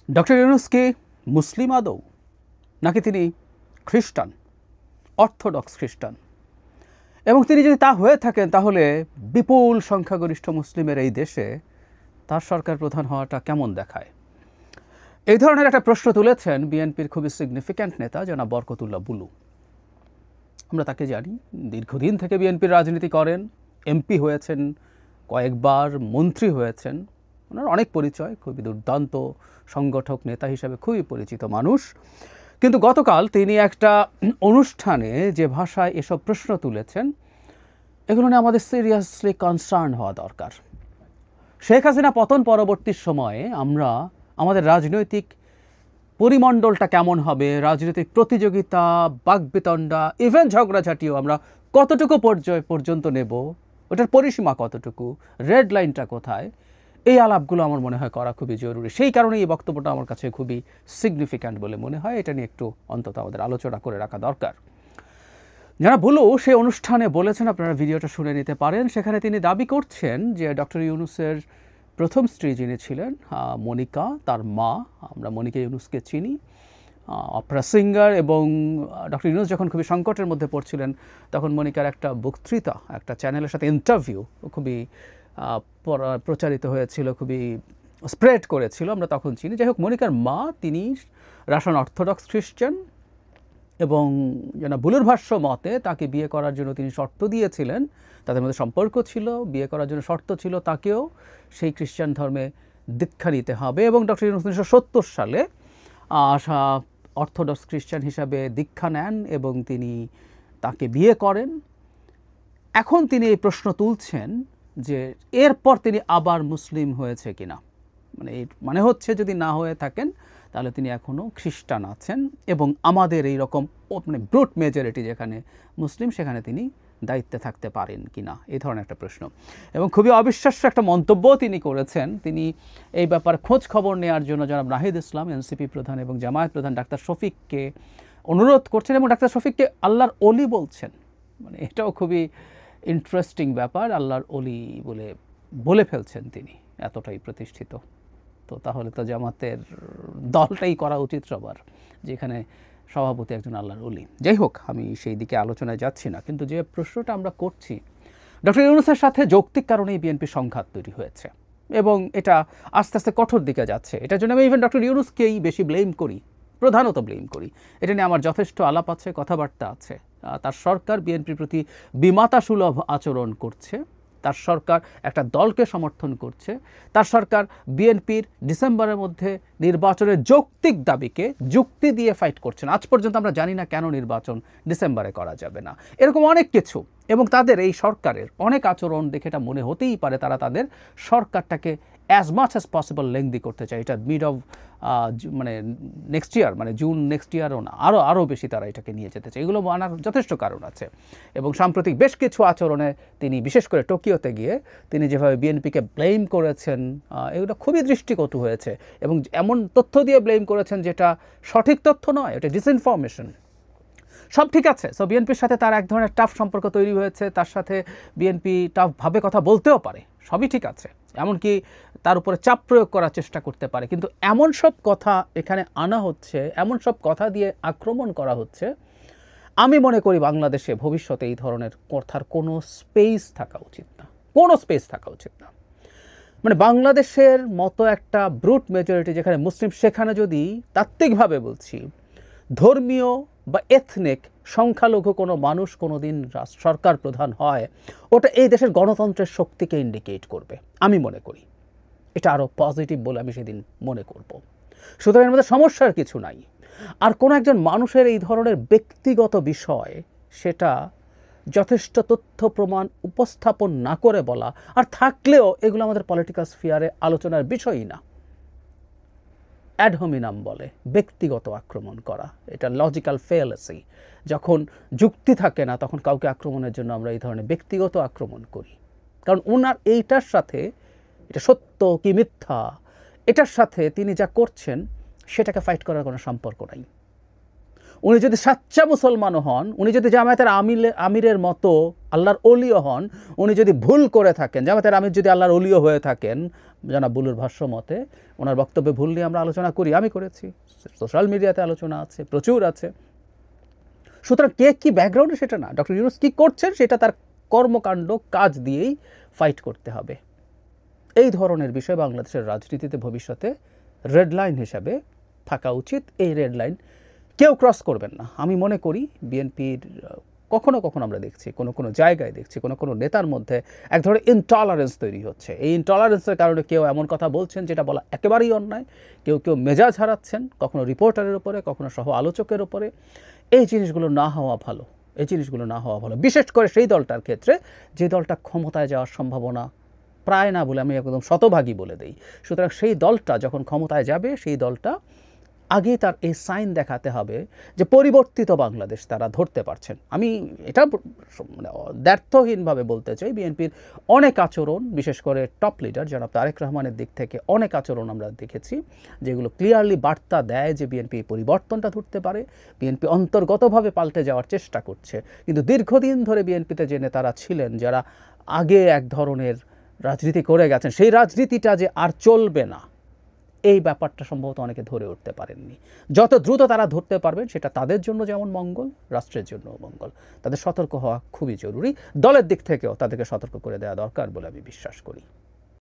Doctor Yunus কি মুসলিম আদৌ, নাকি তিনি খ্রিস্টান, অর্থোডক্স খ্রিস্টান? এবং তিনি যদি তা হয়ে থাকেন, তাহলে বিপুল সংখ্যাগরিষ্ঠ মুসলিমের এই দেশে তার সরকার প্রধান হওয়াটা কেমন দেখায়? এই ধরনের একটা প্রশ্ন তুলেছেন বিএনপির খুবই সিগনিফিক্যান্ট নেতা জনাব বরকতুল্লাহ বুলু। আমরা তাকে জানি, দীর্ঘদিন থেকে বিএনপির রাজনীতি করেন, এমপি হয়েছেন কয়েকবার, মন্ত্রী হয়েছেন, ওনার অনেক পরিচয়, খুবই দুর্দান্ত সংগঠক নেতা হিসাবে খুবই পরিচিত মানুষ। কিন্তু গতকাল তিনি একটা অনুষ্ঠানে যে ভাষায় এসব প্রশ্ন তুলেছেন, এগুলো নিয়ে আমাদের সিরিয়াসলি কনসার্ন হওয়া দরকার। শেখ হাসিনা পতন পরবর্তী সময়ে আমরা আমাদের রাজনৈতিক পরিমণ্ডলটা কেমন হবে, রাজনৈতিক প্রতিযোগিতা, বাকবিতণ্ডা, ইভেন ঝগড়াঝাটিও আমরা কতটুকু পর্যায় পর্যন্ত নেব, ওটার পরিসীমা কতটুকু, রেড লাইনটা কোথায়, এই আলাপগুলো আমার মনে হয় করা খুবই জরুরি। সেই কারণে এই বক্তব্যটা আমার কাছে খুবই সিগনিফিক্যান্ট বলে মনে হয়। এটা নিয়ে একটু অন্তত আমাদের আলোচনা করে রাখা দরকার। যারা বলো সেই অনুষ্ঠানে বলেছেন, আপনারা ভিডিওটা শুনে নিতে পারেন। সেখানে তিনি দাবি করছেন যে ডক্টর ইউনূসের প্রথম স্ত্রী যিনি ছিলেন মনিকা, তার মা, আমরা মনিকা ইউনূসকে চিনি, অপেরা সিঙ্গার, এবং ডক্টর ইউনূস যখন খুবই সংকটের মধ্যে পড়ছিলেন তখন মনিকার একটা বক্তৃতা একটা চ্যানেলের সাথে ইন্টারভিউ খুবই প্রচারিত হয়েছিল, খুবই স্প্রেড করেছিল, আমরা তখন চিনি। যাই হোক, মনিকার মা তিনি রাশিয়ান অর্থোডক্স খ্রিস্টান, এবং যেন বুলুর ভাষ্য মতে তাকে বিয়ে করার জন্য তিনি শর্ত দিয়েছিলেন, তাদের মধ্যে সম্পর্ক ছিল, বিয়ে করার জন্য শর্ত ছিল তাকেও সেই খ্রিস্টান ধর্মে দীক্ষা নিতে হবে। এবং ডক্টর ইউনূস 1970 সালে অর্থোডক্স খ্রিস্টান হিসাবে দীক্ষা নেন এবং তিনি তাকে বিয়ে করেন। এখন তিনি এই প্রশ্ন তুলছেন যে এরপর তিনি আবার মুসলিম হয়েছে কিনা, মানে হচ্ছে যদি না হয়ে থাকেন তাহলে তিনি এখনও খ্রিস্টান আছেন, এবং আমাদের এই রকম ব্রুট মেজরিটি যেখানে মুসলিম সেখানে তিনি দায়িত্বে থাকতে পারেন কিনা, এই ধরনের একটা প্রশ্ন। এবং খুবই অবিশ্বাস্য একটা মন্তব্য তিনি করেছেন। তিনি এই ব্যাপারে খোঁজ খবর নেওয়ার জন্য জনাব নাহিদ ইসলাম, এনসিপি প্রধান এবং জামায়াত প্রধান ডাক্তার শফিককে অনুরোধ করছেন, এবং ডাক্তার শফিককে আল্লাহর অলি বলছেন। এটাও খুবই ইন্টারেস্টিং ব্যাপার, আল্লাহর অলি বলে ফেলছেন তিনি, এতটাই প্রতিষ্ঠিত। তো তাহলে তো জামাতের দলটাই করা উচিত সবার, যেখানে সভাপতি একজন আল্লাহর অলি। যাই হোক, আমি সেই দিকে আলোচনায় যাচ্ছি না, কিন্তু যে প্রশ্নটা আমরা করছি, ডক্টর ইউনূসের সাথে যৌক্তিক কারণেই বিএনপি সংঘাত তৈরি হয়েছে, এবং এটা আস্তে আস্তে কঠোর দিকে যাচ্ছে। এটার জন্য আমি ইভেন ডক্টর ইউনূসকেই বেশি ব্লেম করি, প্রধানত ব্লেম করি। এটা নিয়ে আমার যথেষ্ট আলাপ আছে, কথাবার্তা আছে। তার সরকার বিএনপির প্রতি বিমাতা সুলভ আচরণ করছে, তার সরকার একটা দলকে সমর্থন করছে, তার সরকার বিএনপির ডিসেম্বরের মধ্যে নির্বাচনের যৌক্তিক দাবিকে যুক্তি দিয়ে ফাইট করছেন। আজ পর্যন্ত আমরা জানি না কেন নির্বাচন ডিসেম্বরে করা যাবে না, এরকম অনেক কিছু। এবং তাদের এই সরকারের অনেক আচরণ দেখে এটা মনে হতেই পারে তারা তাদের সরকারটাকে as much as possible lengthy করতে চায়। এটা mid of next year, June next ইয়ারও না, আরও বেশি তারা এটাকে নিয়ে যেতে চায়। এগুলো মানার যথেষ্ট কারণ আছে। এবং সাম্প্রতিক বেশ কিছু আচরণে তিনি, বিশেষ করে টোকিওতে গিয়ে তিনি যেভাবে বিএনপিকে ব্লেম করেছেন, এগুলো খুবই দৃষ্টিকটু হয়েছে, এবং এমন তথ্য দিয়ে ব্লেম করেছেন যেটা সঠিক তথ্য নয়, এটা ডিসইনফরমেশন। সব ঠিক আছে, সো বিএনপির সাথে তার এক ধরনের টাফ সম্পর্ক তৈরি হয়েছে, তার সাথে বিএনপি টাফভাবে কথা বলতেও পারে, সবই ঠিক আছে, এমনকি তার উপরে চাপ প্রয়োগ করার চেষ্টা করতে পারে। কিন্তু এমন সব কথা এখানে আনা হচ্ছে, এমন সব কথা দিয়ে আক্রমণ করা হচ্ছে, আমি মনে করি বাংলাদেশে ভবিষ্যতে এই ধরনের কথার কোনো স্পেস থাকা উচিত না, কোনো স্পেস থাকা উচিত না। বাংলাদেশের মতো একটা ব্রুট মেজরিটি যেখানে মুসলিম, সেখানে যদি তাত্ত্বিকভাবে বলছি ধর্মীয় বা এথনিক সংখ্যালঘু কোনো মানুষ কোনো দিন সরকার প্রধান হয়, ওটা এই দেশের গণতন্ত্রের শক্তিকে ইন্ডিকেট করবে, আমি মনে করি। এটা আরও পজিটিভ বলে আমি সেদিন মনে করব। সুতরাং এর মধ্যে সমস্যার কিছু নাই। আর কোনো একজন মানুষের এই ধরনের ব্যক্তিগত বিষয়, সেটা যথেষ্ট তথ্য প্রমাণ উপস্থাপন না করে বলা, আর থাকলেও এগুলো আমাদের পলিটিক্যাল স্ফিয়ারে আলোচনার বিষয়ই না। অ্যাড হোমিনাম বলে ব্যক্তিগত আক্রমণ করা, এটা লজিক্যাল ফেয়ালেসি। যখন যুক্তি থাকে না তখন কাউকে আক্রমণের জন্য আমরা এই ধরনের ব্যক্তিগত আক্রমণ করি, কারণ ওনার এইটার সাথে, এটা সত্য কি মিথ্যা, এটার সাথে তিনি যা করছেন সেটাকে ফাইট করার কোনো সম্পর্ক নাই। উনি যদি সাচ্চা মুসলমানও হন, উনি যদি জামায়াতের আমিরের মতো আল্লাহর অলিও হন, উনি যদি ভুল করে থাকেন, জামায়াতের আমির যদি আল্লাহর অলিও হয়ে থাকেন, জনাব বুলুর ভাষ্য মতে ওনার বক্তব্যে ভুল নিয়ে আমরা আলোচনা করি, আমি করেছি, সোশ্যাল মিডিয়াতে আলোচনা আছে, প্রচুর আছে। সুতরাং কে কী ব্যাকগ্রাউন্ডে সেটা না, ডক্টর ইউনূস কী করছেন সেটা তার কর্মকাণ্ড কাজ দিয়েই ফাইট করতে হবে। এই ধরনের বিষয় বাংলাদেশের রাজনীতিতে ভবিষ্যতে রেড লাইন হিসাবে থাকা উচিত। এই রেড লাইন কেউ ক্রস করবেন না। আমি মনে করি বিএনপির কখনো কখনো আমরা দেখছি, কোনো কোনো জায়গায় দেখছি, কোনো কোনো নেতার মধ্যে এক ধরনের ইনটলারেন্স তৈরি হচ্ছে। এই ইনটলারেন্সের কারণে কেউ এমন কথা বলছেন যেটা বলা একেবারেই অন্যায়, কেউ কেউ মেজাজ হারাচ্ছেন, কখনো রিপোর্টারের উপরে, কখনো সহ আলোচকের উপরে। এই জিনিসগুলো না হওয়া ভালো, এই জিনিসগুলো না হওয়া ভালো, বিশেষ করে সেই দলটার ক্ষেত্রে যে দলটা ক্ষমতায় যাওয়ার সম্ভাবনা প্রায় না বলে আমি একদম শতভাগী বলে দিই। সুতরাং সেই দলটা যখন ক্ষমতায় যাবে, সেই দলটা আগেই তার এই সাইন দেখাতে হবে যে পরিবর্তিত বাংলাদেশ তারা ধরতে পারছেন। আমি এটা মানে দ্ব্যর্থহীনভাবে বলতে চাই, বিএনপির অনেক আচরণ, বিশেষ করে টপ লিডার জনাব তারেক রহমানের দিক থেকে অনেক আচরণ আমরা দেখেছি যেগুলো ক্লিয়ারলি বার্তা দেয় যে বিএনপি পরিবর্তনটা ধরতে পারে, বিএনপি অন্তর্গতভাবে পাল্টে যাওয়ার চেষ্টা করছে। কিন্তু দীর্ঘদিন ধরে বিএনপিতে যে নেতারা ছিলেন, যারা আগে এক ধরনের রাজনীতি করে গেছেন, সেই রাজনীতিটা যে আর চলবে না, এই ব্যাপারটা সম্ভবত অনেকে ধরে উঠতে পারেননি। যত দ্রুত তারা ধরতে পারবেন সেটা তাদের জন্য যেমন মঙ্গল, রাষ্ট্রের জন্য মঙ্গল। তাদের সতর্ক হওয়া খুবই জরুরি। দলের দিক থেকেও তাদেরকে সতর্ক করে দেওয়া দরকার বলে আমি বিশ্বাস করি।